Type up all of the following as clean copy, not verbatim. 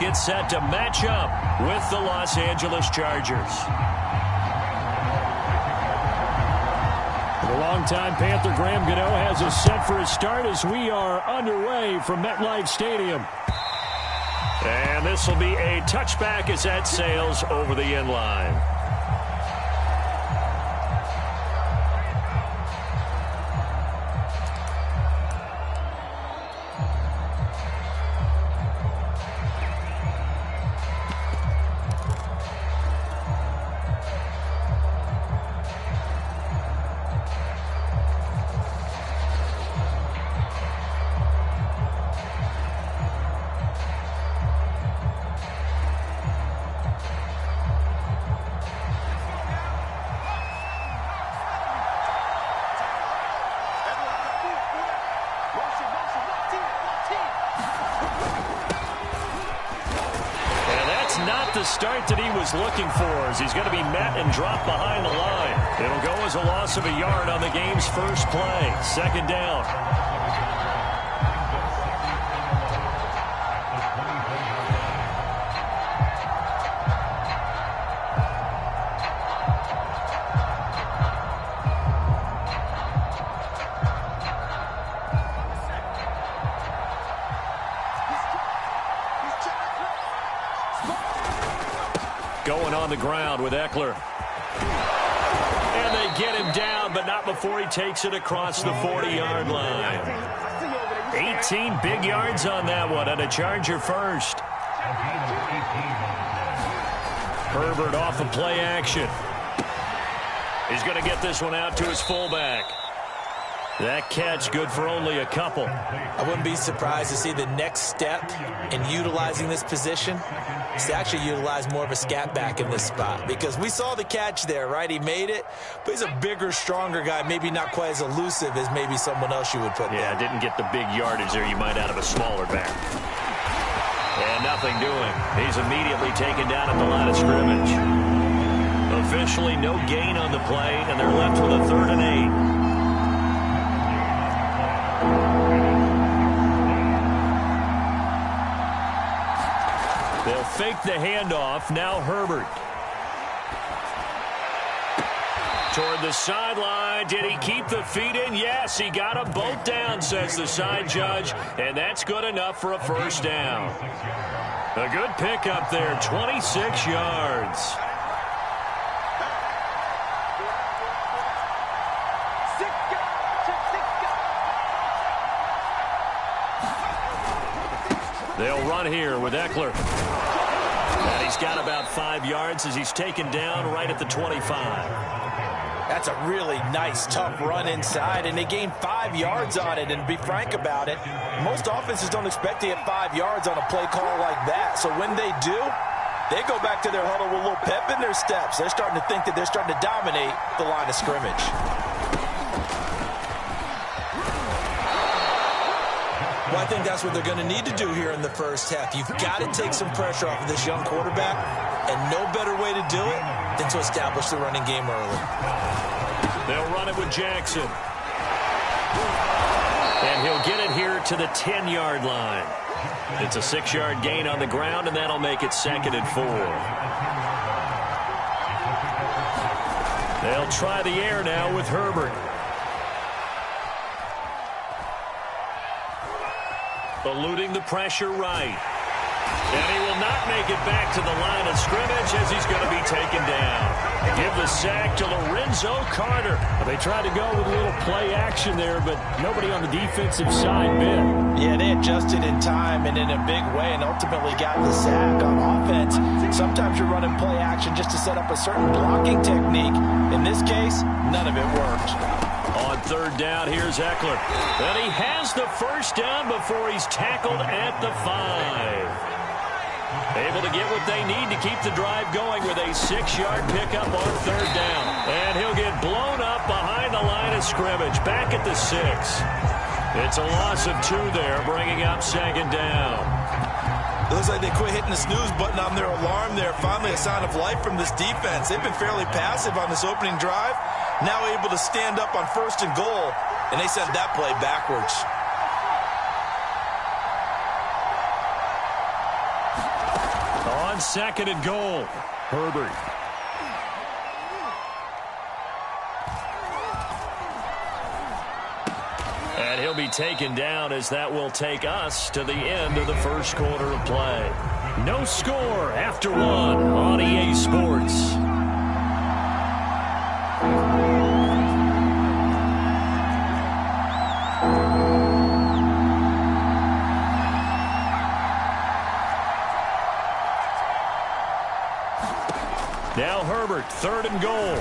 get set to match up with the Los Angeles Chargers. The longtime Panther Graham Gano has us set for his start as we are underway from MetLife Stadium. And this will be a touchback as that sails over the end line. The start that he was looking for as he's going to be met and dropped behind the line. It'll go as a loss of a yard on the game's first play. Second down. Going on the ground with Eckler. And they get him down, but not before he takes it across the 40-yard line. 18 big yards on that one, and a Charger first. Herbert off of play action. He's going to get this one out to his fullback. That catch good for only a couple. I wouldn't be surprised to see the next step in utilizing this position is to actually utilize more of a scat back in this spot, because we saw the catch there, right? He made it, but he's a bigger, stronger guy, maybe not quite as elusive as maybe someone else you would put there. Yeah, didn't get the big yardage there you might out of a smaller back. And nothing doing. He's immediately taken down at the line of scrimmage. Officially no gain on the play, and they're left with a 3rd and 8. They'll fake the handoff. Now Herbert. Toward the sideline. Did he keep the feet in? Yes, he got them both down, says the side judge. And that's good enough for a first down. A good pickup there. 26 yards. They'll run here with Eckler. And he's got about 5 yards as he's taken down right at the 25. That's a really nice, tough run inside, and they gained 5 yards on it. And to be frank about it, most offenses don't expect to get 5 yards on a play call like that. So when they do, they go back to their huddle with a little pep in their steps. They're starting to think that they're starting to dominate the line of scrimmage. Well, I think that's what they're going to need to do here in the first half. You've got to take some pressure off of this young quarterback, and no better way to do it than to establish the running game early. They'll run it with Jackson. And he'll get it here to the 10-yard line. It's a 6-yard gain on the ground, and that'll make it 2nd and 4. They'll try the air now with Herbert. Eluding the pressure right. And he will not make it back to the line of scrimmage as he's going to be taken down. Give the sack to Lorenzo Carter. They tried to go with a little play action there, but nobody on the defensive side bit. Yeah, they adjusted in time and in a big way and ultimately got the sack. On offense, sometimes you're running play action just to set up a certain blocking technique. In this case, none of it worked. On 3rd down, here's Eckler. And he has the first down before he's tackled at the 5. Able to get what they need to keep the drive going with a 6-yard pickup on 3rd down. And he'll get blown up behind the line of scrimmage, back at the 6. It's a loss of 2 there, bringing up 2nd down. It looks like they quit hitting the snooze button on their alarm there. Finally a sign of life from this defense. They've been fairly passive on this opening drive. Now able to stand up on 1st and goal, and they sent that play backwards. on 2nd and goal. Herbert. And he'll be taken down as that will take us to the end of the first quarter of play. No score after 1 on EA Sports. Now Herbert, 3rd and goal.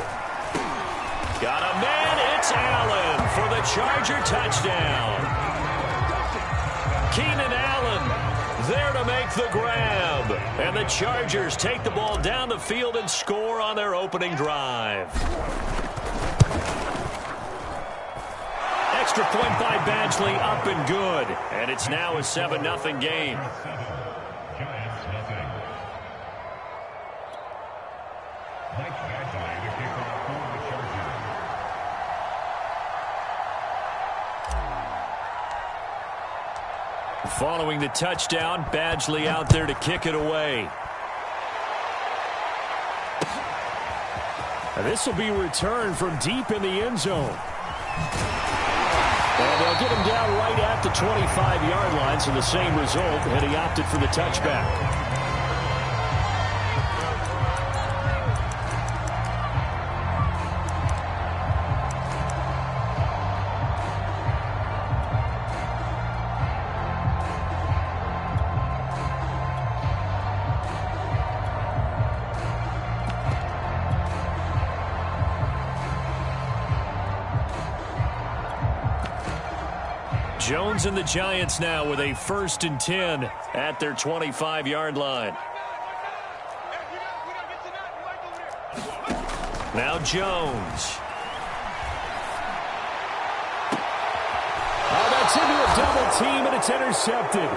Got a man, it's Allen for the Charger touchdown. Keenan Allen there to make the grab. And the Chargers take the ball down the field and score on their opening drive. Extra point by Badgley, up and good. And it's now a 7-0 game. Following the touchdown, Badgley out there to kick it away. This will be returned from deep in the end zone. And they'll get him down right at the 25-yard line, so the same result, and he opted for the touchback. Jones and the Giants now with a 1st and 10 at their 25-yard line. Now Jones. Oh, that's into a double team, and it's intercepted.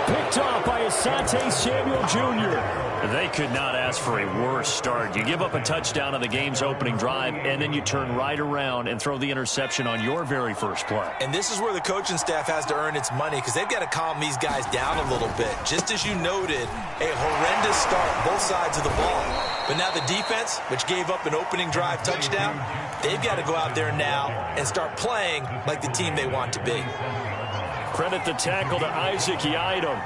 Picked off by Asante Samuel Jr. They could not ask for a worse start. You give up a touchdown on the game's opening drive, and then you turn right around and throw the interception on your very first play. And this is where the coaching staff has to earn its money, because they've got to calm these guys down a little bit. Just as you noted, a horrendous start, both sides of the ball. But now the defense, which gave up an opening drive touchdown, they've got to go out there now and start playing like the team they want to be. Credit the tackle to Isaac Yiadom.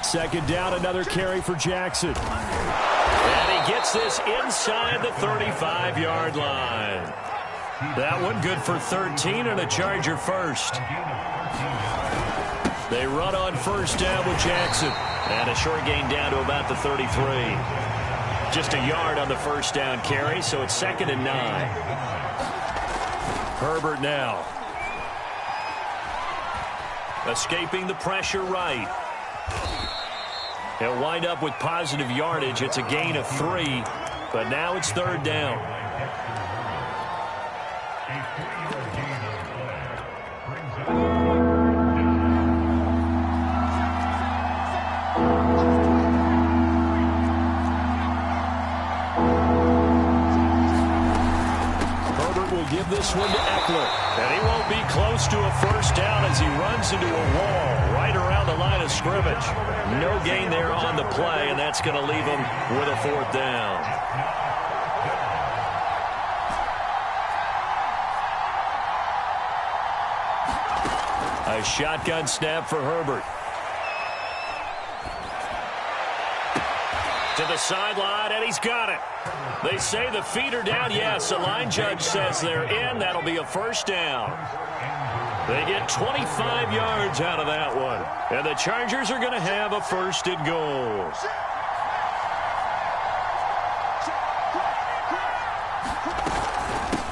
Second down, another carry for Jackson. And he gets this inside the 35-yard line. That one good for 13 and a Charger first. They run on 1st down with Jackson. And a short gain down to about the 33. Just a yard on the 1st down carry, so it's 2nd and 9. Herbert now. Escaping the pressure right. He'll wind up with positive yardage. It's a gain of 3, but now it's 3rd down. Herbert will give this one to Eckler. And he won't be close to a 1st down as he runs into a wall right around the line of scrimmage. No gain there on the play, and that's going to leave him with a 4th down. A shotgun snap for Herbert. To the sideline, and he's got it. They say the feet are down. Yes, the line judge says they're in. That'll be a 1st down. They get 25 yards out of that one. And the Chargers are going to have a 1st and goal.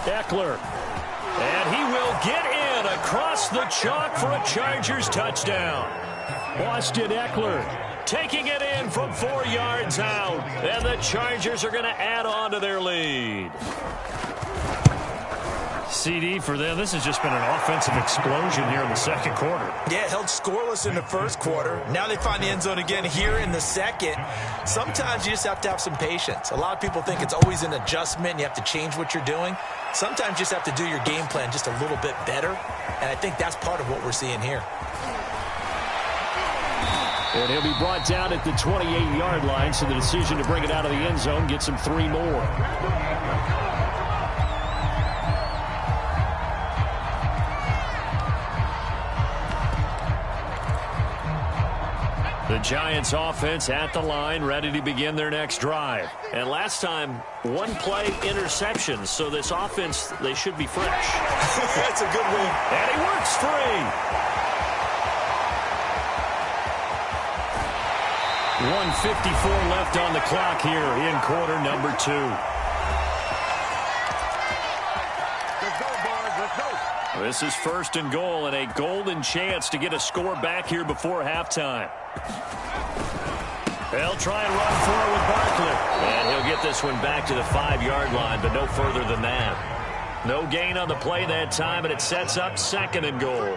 Eckler. And he will get in across the chalk for a Chargers touchdown. Austin Eckler taking it in from 4 yards out. And the Chargers are going to add on to their lead. CD for them. This has just been an offensive explosion here in the 2nd quarter. Yeah, held scoreless in the 1st quarter. Now they find the end zone again here in the 2nd. Sometimes you just have to have some patience. A lot of people think it's always an adjustment and you have to change what you're doing. Sometimes you just have to do your game plan just a little bit better. And I think that's part of what we're seeing here. And he'll be brought down at the 28-yard line, so the decision to bring it out of the end zone gets him 3 more. The Giants offense at the line, ready to begin their next drive. And last time, 1 play interception, so this offense, they should be fresh. That's a good win. And he works free. 1:54 left on the clock here in quarter number 2. This is 1st and goal and a golden chance to get a score back here before halftime. They'll try and run for it with Barkley. And he'll get this one back to the 5-yard line, but no further than that. No gain on the play that time, and it sets up 2nd and goal.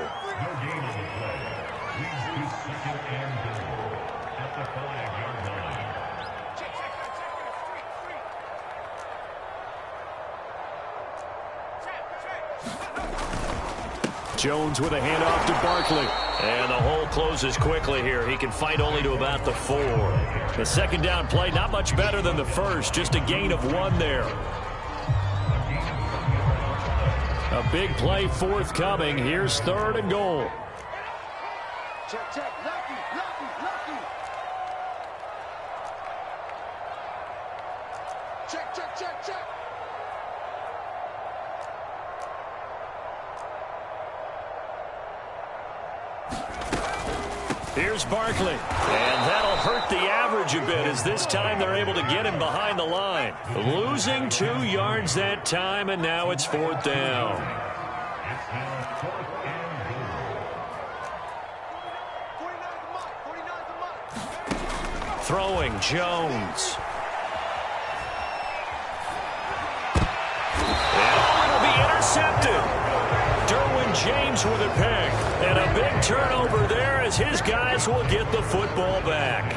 Jones with a handoff to Barkley. And the hole closes quickly here. He can fight only to about the 4. The 2nd down play, not much better than the first. Just a gain of 1 there. A big play forthcoming. Here's 3rd and goal. Check, check. Lucky, lucky, lucky. Check, check, check, check. Here's Barkley. And that'll hurt the average a bit as this time they're able to get him behind the line. Losing 2 yards that time, and now it's 4th down. Throwing Jones. And it'll be intercepted. James with a pick. And a big turnover there as his guys will get the football back.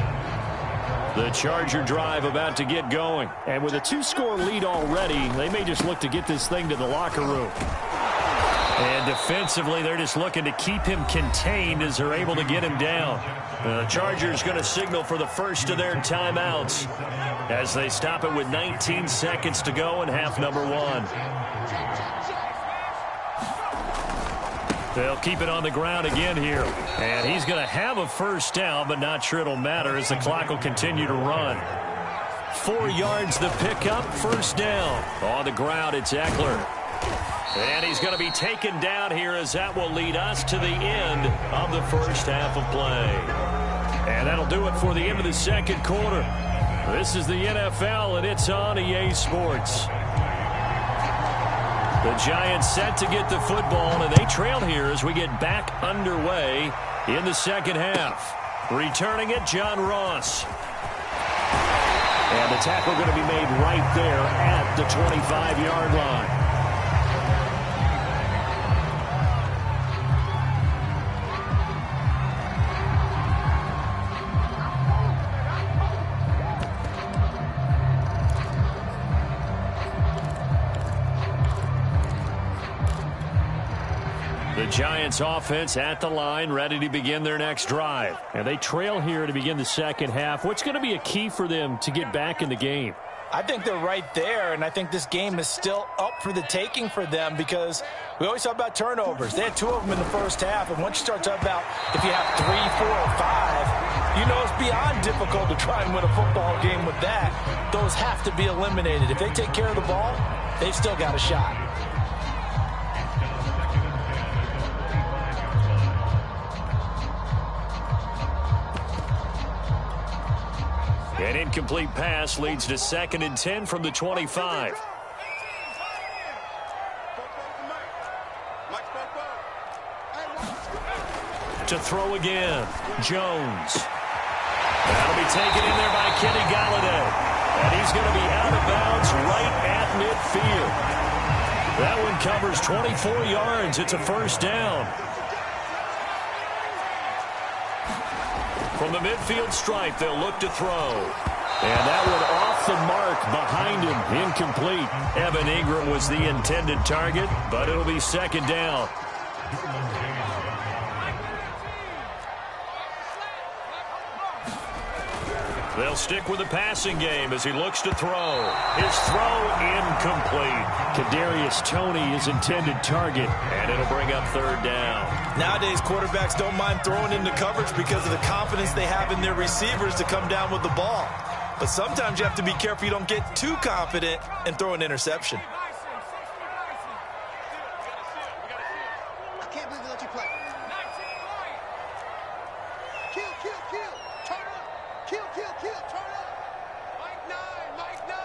The Charger drive about to get going. And with a 2-score lead already, they may just look to get this thing to the locker room. And defensively, they're just looking to keep him contained as they're able to get him down. The Chargers going to signal for the first of their timeouts as they stop it with 19 seconds to go in half number 1. They'll keep it on the ground again here. And he's going to have a 1st down, but not sure it'll matter as the clock will continue to run. 4 yards the pickup, 1st down. On the ground, it's Eckler. And he's going to be taken down here as that will lead us to the end of the first half of play. And that'll do it for the end of the 2nd quarter. This is the NFL, and it's on EA Sports. The Giants set to get the football, and they trail here as we get back underway in the 2nd half. Returning it, John Ross. And the tackle going to be made right there at the 25-yard line. The Giants offense at the line, ready to begin their next drive. And they trail here to begin the 2nd half. What's going to be a key for them to get back in the game? I think they're right there, and I think this game is still up for the taking for them because we always talk about turnovers. They had 2 of them in the first half, and once you start talking about if you have 3, 4, or 5, you know it's beyond difficult to try and win a football game with that. Those have to be eliminated. If they take care of the ball, they've still got a shot. An incomplete pass leads to 2nd and 10 from the 25. To throw again, Jones. That'll be taken in there by Kenny Golladay. And he's going to be out of bounds right at midfield. That one covers 24 yards. It's a 1st down. From the midfield stripe, they'll look to throw. And that one off the mark behind him, incomplete. Evan Ingram was the intended target, but it'll be 2nd down. They'll stick with the passing game as he looks to throw. His throw incomplete. Kadarius Toney is intended target, and it'll bring up third down. Nowadays, quarterbacks don't mind throwing into coverage because of the confidence they have in their receivers to come down with the ball. But sometimes you have to be careful you don't get too confident and throw an interception. I can't believe they let you play. Kill, kill, kill. Turn up. Kill, kill, kill. Turn up. Mike 9, Mike 9.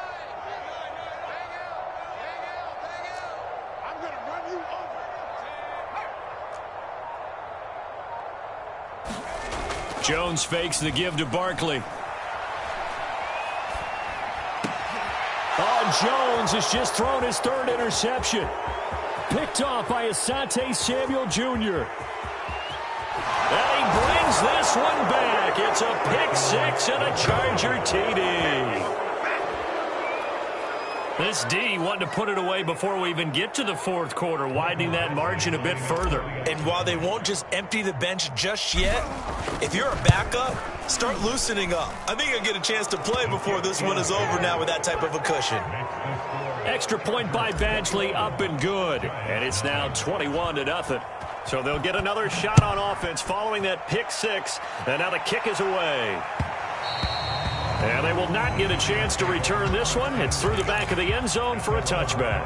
Hang out, hang out, hang out. I'm going to run you over. Jones fakes the give to Barkley. Oh, Jones has just thrown his third interception. Picked off by Asante Samuel Jr. And he brings this one back. It's a pick six and a Charger TD. This D wanted to put it away before we even get to the fourth quarter, widening that margin a bit further. And while they won't just empty the bench just yet, if you're a backup, start loosening up. I think you'll get a chance to play before this one is over now with that type of a cushion. Extra point by Badgley, up and good. And it's now 21-0. So they'll get another shot on offense following that pick six. And now the kick is away. And they will not get a chance to return this one. It's through the back of the end zone for a touchback.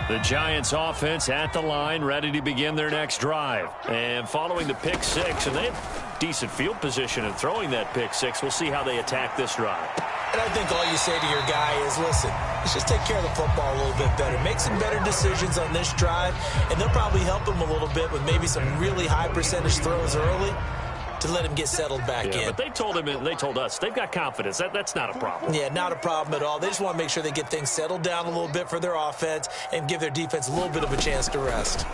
The Giants offense at the line, ready to begin their next drive. And following the pick six, and they have decent field position in throwing that pick six. We'll see how they attack this drive. And I think all you say to your guy is, listen, let's just take care of the football a little bit better. Make some better decisions on this drive, and they'll probably help him a little bit with maybe some really high percentage throws early to let him get settled back in. But they told him, and they told us, they've got confidence. That's not a problem. Yeah, not a problem at all. They just want to make sure they get things settled down a little bit for their offense and give their defense a little bit of a chance to rest.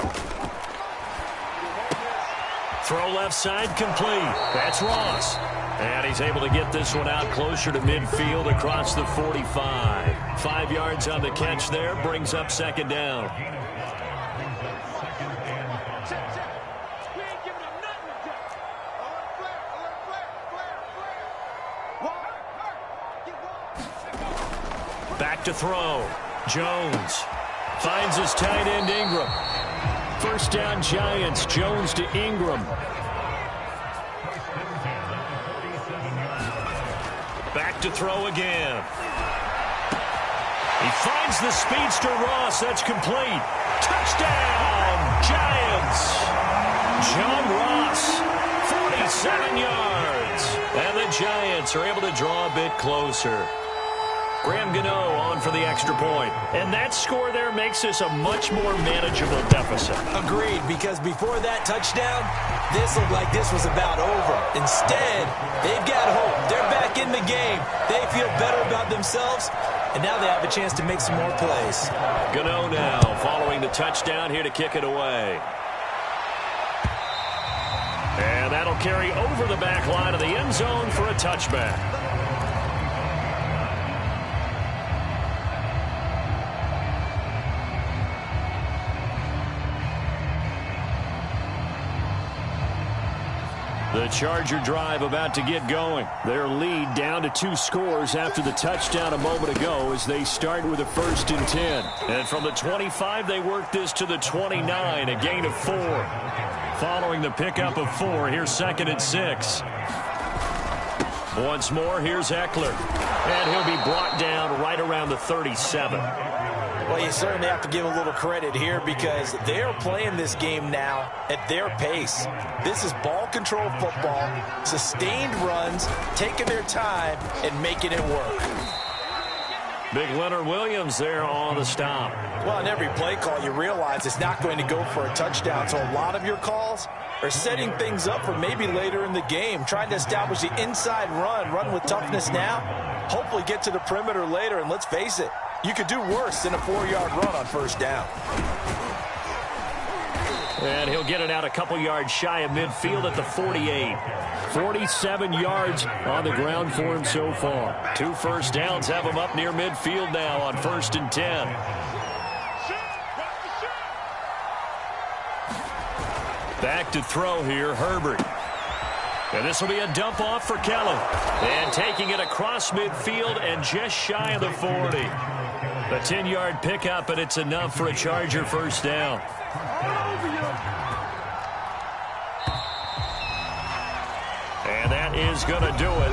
Throw left side complete. That's Ross. And he's able to get this one out closer to midfield across the 45. 5 yards on the catch there, brings up second down. Back to throw. Jones finds his tight end Ingram. First down Giants. Jones to Ingram. Back to throw again. He finds the speedster Ross. That's complete. Touchdown Giants. John Ross, 47 yards. And the Giants are able to draw a bit closer. Graham Gano on for the extra point. And that score there makes this a much more manageable deficit. Agreed, because before that touchdown, this looked like this was about over. Instead, they've got hope. They're back in the game. They feel better about themselves, and now they have a chance to make some more plays. Gano now following the touchdown here to kick it away. And that'll carry over the back line of the end zone for a touchback. The Charger drive about to get going. Their lead down to 2 scores after the touchdown a moment ago as they start with a 1st and 10. And from the 25, they work this to the 29, a gain of 4. Following the pickup of 4, here's 2nd and 6. Once more, here's Eckler. And he'll be brought down right around the 37. Well, you certainly have to give a little credit here because they are playing this game now at their pace. This is ball control football, sustained runs, taking their time, and making it work. Big Leonard Williams there on the stop. Well, in every play call, you realize it's not going to go for a touchdown, so a lot of your calls are setting things up for maybe later in the game, trying to establish the inside run with toughness now, hopefully get to the perimeter later, and let's face it, you could do worse than a 4-yard run on 1st down. And he'll get it out a couple yards shy of midfield at the 48. 47 yards on the ground for him so far. 2 first downs have him up near midfield now on 1st and 10. Back to throw here, Herbert. And this will be a dump off for Kellum. And taking it across midfield and just shy of the 40. A 10-yard pickup, and it's enough for a Charger first down. And that is going to do it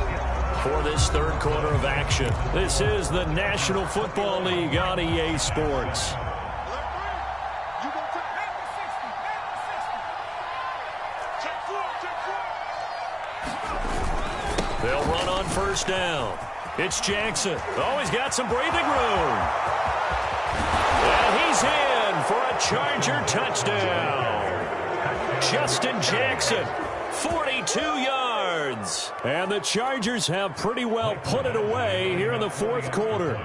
for this third quarter of action. This is the National Football League on EA Sports. They'll run on first down. It's Jackson. Oh, he's got some breathing room. And he's in for a Charger touchdown. Justin Jackson, 42 yards. And the Chargers have pretty well put it away here in the fourth quarter.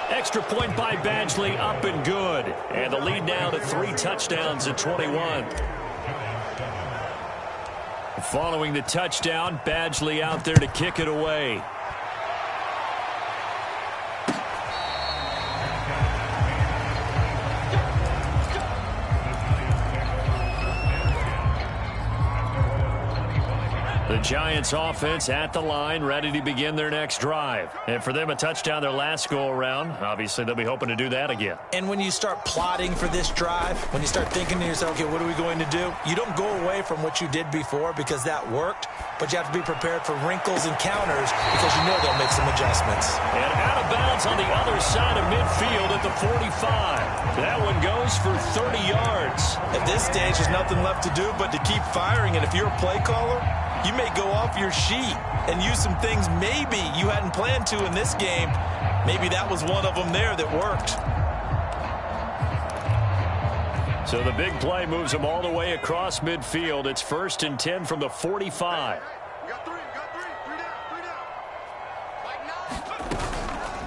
Extra point by Badgley, up and good. And the lead now to 3 touchdowns at 21. Following the touchdown, Badgley out there to kick it away. The Giants offense at the line, ready to begin their next drive. And for them, a touchdown their last go-around. Obviously, they'll be hoping to do that again. And when you start plotting for this drive, when you start thinking to yourself, okay, what are we going to do? You don't go away from what you did before because that worked, but you have to be prepared for wrinkles and counters because you know they'll make some adjustments. And out of bounds on the other side of midfield at the 45. That one goes for 30 yards. At this stage, there's nothing left to do but to keep firing. And if you're a play caller, you may go off your sheet and use some things maybe you hadn't planned to in this game. Maybe that was one of them there that worked. So the big play moves them all the way across midfield. It's 1st and 10 from the 45.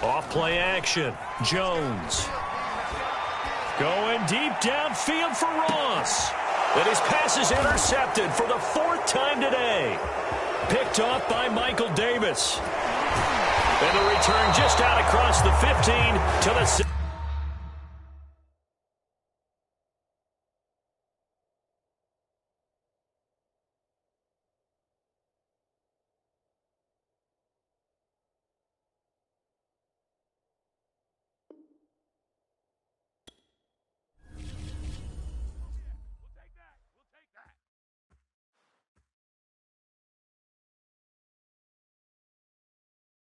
Off play action. Jones. Going deep downfield for Ross. And his pass is intercepted for the 4th time today. Picked off by Michael Davis. And the return just out across the 15 to the 6.